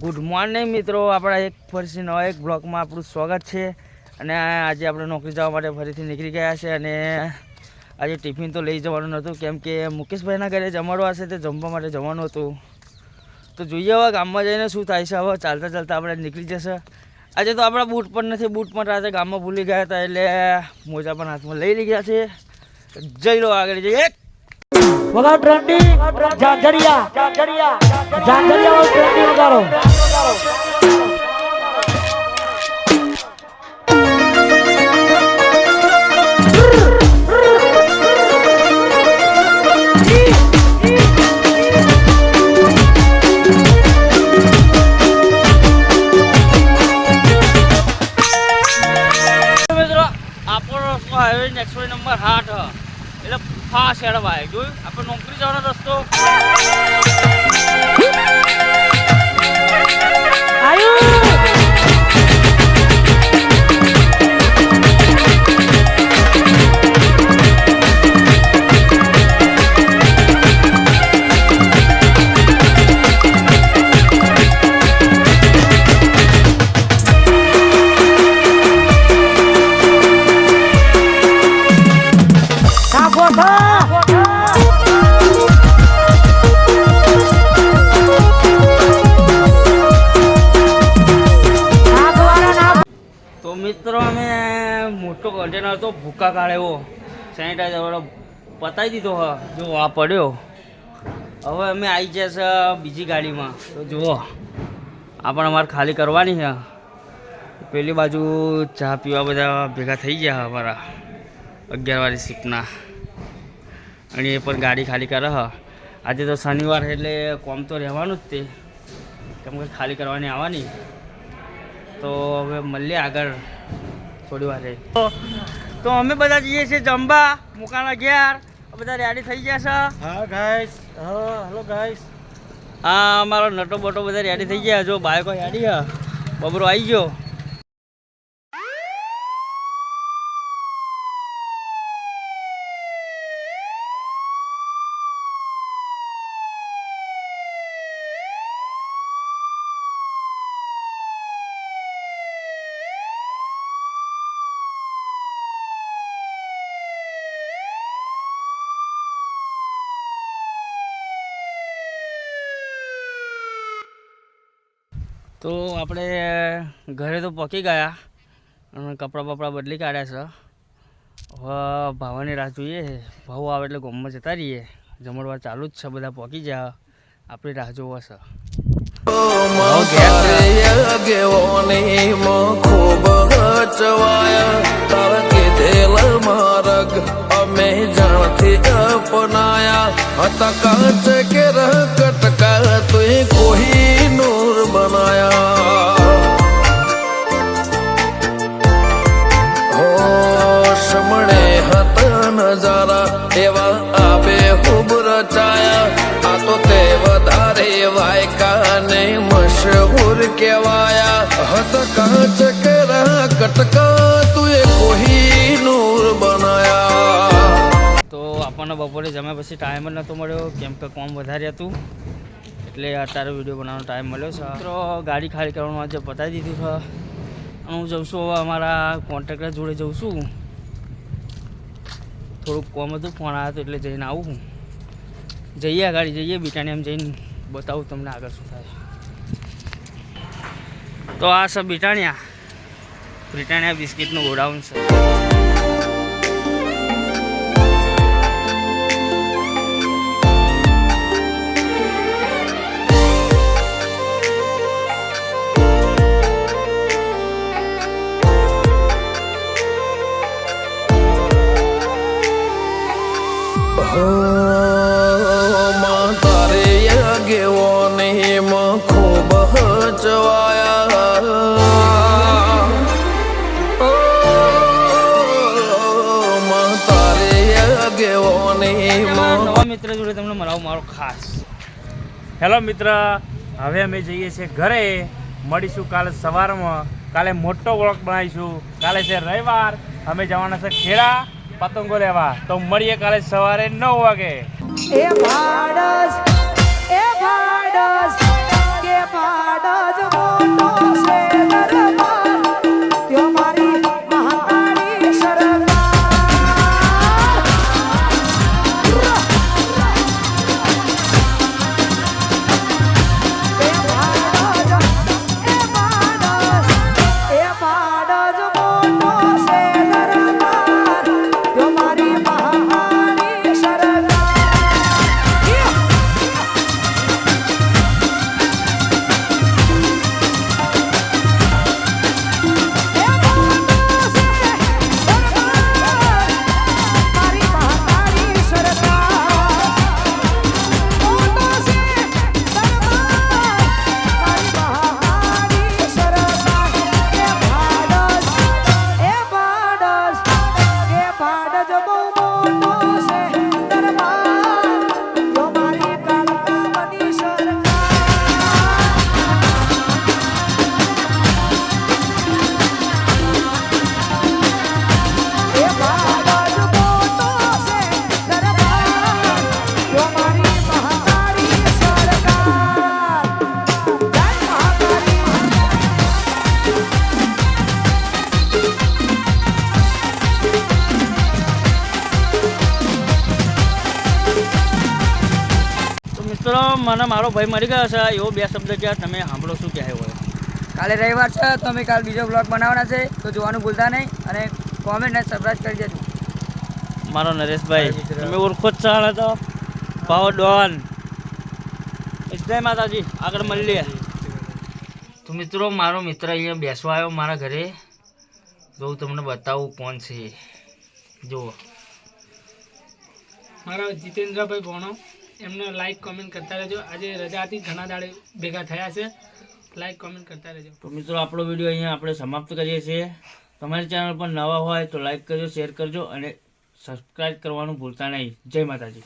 Good morning મિત્રો, આપણા એક ફરીથી નવા એક બ્લોગમાં આપણું સ્વાગત છે. અને આજે આપણે નોકરી જવા માટે ફરીથી નીકળી ગયા છે. અને આજે ટિફિન તો લઈ જવાનું નહોતું, કેમ કે મુકેશભાઈના ઘરે જમાડવા હશે તે જમવા માટે જવાનું હતું. તો જોઈએ હવે ગામમાં જઈને શું થાય છે. હવે ચાલતા ચાલતા આપણે નીકળી જશે. આજે તો આપણા બૂટ પણ નથી, બૂટ પણ રાતે ગામમાં ભૂલી ગયા હતા, એટલે મોજા પણ હાથમાં લઈ ગયા છે. જઈ લો આગળ જઈએ. વગાડ ટ્રેન્ડી જાજરિયા જાજરિયા ટ્રેન્ડી વગાડો. મિત્રો આપણો રસ્તો હાઈવે નેક્સ્ટ નંબર 8 એટલે ફાસ્ટ હેડવાય જોયું. આપણે નોકરી જવાનો રસ્તો મિત્રો અમે મોટો કન્ટેનર તો ભૂકા કાઢ્યો, સેનિટાઈઝર વાળો પતાવી દીધો. હા જો આ પડ્યો. હવે અમે આવી જશે બીજી ગાડીમાં. તો જુઓ આ પણ અમારે ખાલી કરવાની છે. પેલી બાજુ ચા પીવા બધા ભેગા થઈ ગયા અમારા 11 વાળી શિફ્ટના, અને એ પણ ગાડી ખાલી કરે. આજે તો શનિવાર એટલે કોમ તો રહેવાનું જ તે, કેમ કે ખાલી કરવાની આવવાની. તો હવે મળીએ આગળ થોડી વાર. તો અમે બધા જઈએ છીએ જમવા મુકાના ઘેર. બધા રેડી થઈ ગયા છે. હા ગાઈસ, હેલો ગાઈસ. હા અમારો નટો બોટો બધા રેડી થઈ ગયા. જો બાઈકો રેડી છે, બબરો આવી ગયો. તો આપણે ઘરે તો પહોંચી ગયા અને કપડાં બપડા બદલી કાઢ્યા છે. હવે ભાવાની રાહ જોઈએ. ભાવ આવે એટલે ગામમાં જતા રહીએ. જમણવાર ચાલુ જ છે, બધા પહોંચી જાય, આપણી રાહ જોવો છે. અમે જાણથી અપનાયા હતા કાચ કે કટકા તુએ કોઈ નૂર બનાયા. હો સમણે હતા નજારા એવા આબે ખૂબ રચાયા. આ તો તે વધારે વાયકા ને મશહૂર કહેવાયા હતા કાચ કે કટકા તુએ કોઈ નૂર બનાયા. તો આપણને બપોરે જમ્યા પછી ટાઈમ જ નહોતો મળ્યો, કેમ કે કોમ વધારે હતું, એટલે અત્યારે વિડીયો બનાવવાનો ટાઈમ મળ્યો છે. તો ગાડી ખાલી કરવાનું આજે પતાવી દીધું છે. અને હું જઉં છું હવે અમારા કોન્ટ્રાક્ટર જોડે જઉં છું. થોડુંક કોમ હતું, ફોન આવ્યો હતો એટલે જઈને આવું. જઈએ ગાડી જઈએ બિટાણીયામાં જઈને બતાવું તમને આગળ શું થાય. તો આ છે બ્રિટાનિયા બિસ્કિટનું ગોડાઉન છે. તારે ગેવો નહીં ખૂબ હચવાયા. તારે ગેવો નહીં. નવા મિત્ર જોડે તમને મળાવું મારો ખાસ. હેલો મિત્ર, હવે અમે જઈએ છીએ ઘરે. મળીશું કાલે સવારમાં. કાલે મોટો વ્લોગ બનાવીશું. કાલે છે રવિવાર, અમે જવાના છે ખેડા પતંગો લેવા. તો મળીએ કાલે સવારે 9 વાગે. એ ભાડસ પાડજ મોટો છે દરબાર ત્યો મારી મહાકાળી સરકાર મિત્રો મને મારો ભાઈ મળી ગયો છે એવો બે શબ્દ છે તમે સાંભળો શું કહેવાય હોય. કાલે રવિવાર છે તો અમે કાલ બીજો બ્લોગ બનાવવાના છે તો જોવાનું ભૂલતા નહીં અને કોમેન્ટ અને સબસ્ક્રાઇબ કરી દેજો. મારો નરેશભાઈ તમે ઓળખો જ ચાલે તો પાવર ડોન જય માતાજી આગળ મળીએ. તો મિત્રો મારો મિત્ર અહીંયા બેસવા આવ્યો મારા ઘરે જો તમને બતાવું કોણ છે જુઓ મારા જીતેન્દ્રભાઈ ભોણો એમને લાઈક કોમેન્ટ કરતા રહેજો. આજે રજાથી ઘણા દાડે ભેગા થયા છે. લાઈક કોમેન્ટ કરતા રહેજો. તો મિત્રો આપણો વિડીયો અહીંયા આપણે સમાપ્ત કરીએ છીએ. તમારી ચેનલ પર નવા હોય તો લાઈક કરજો, શેર કરજો અને સબસ્ક્રાઈબ કરવાનું ભૂલતા નહીં. જય માતાજી.